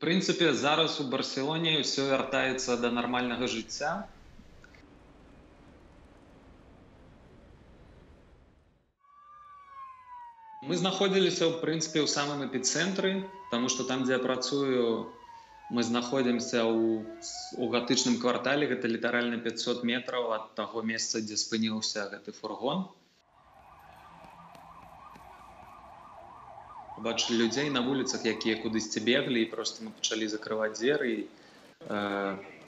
Прынцыпе, зараз у Барселоне ўсё вяртаецца да нармальнага жыцця. Мы знаходзіліся, ў прынцыпе, ў самым эпіцэнтры, таму што там, дзе я працую, мы знаходзімся ў гатычным квартале, гэта літаральна 500 метраў ад таго месца, дзе спыніўся гэты фургон. Бачылі людзей на вуліцах, якія кудысьці беглі, і проста мы пачалі закрываць дзверы.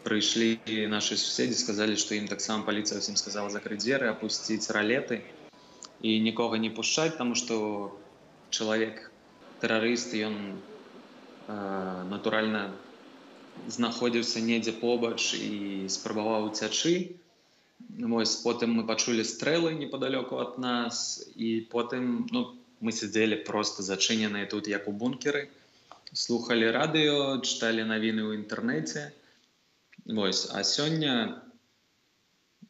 Прыйшлі нашы суседзі, сказалі, што ім таксама паліцыя ўсім сказала закрыць дзверы, апусціць ралеты і нікога не пушчаць, таму што чалавек-тэрарыст, ён натуральна знаходзіўся недзе побач і спрабаваў уцячы. Потым мы пачулі стрэлы непадалёку ад нас, і потым мы сядзелі проста зачыненыя тут, як у бункеры, слухалі радыё, чыталі навіны ў інтэрнэце. А сёння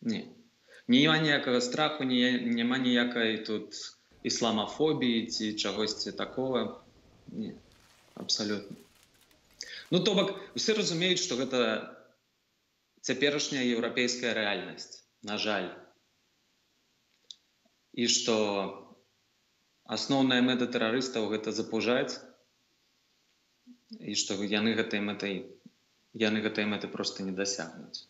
няма ніякага страху, няма ніякай тут ісламафобіі ці чагосьці такога. Не, абсалютна. То бок, усе разумеюць, што гэта цяперашняя еўрапейская рэальнасць, на жаль. І што асноўная мэта тэрарыстаў гэта запужаць, і што яны гэтай мэты проста не дасягнуць.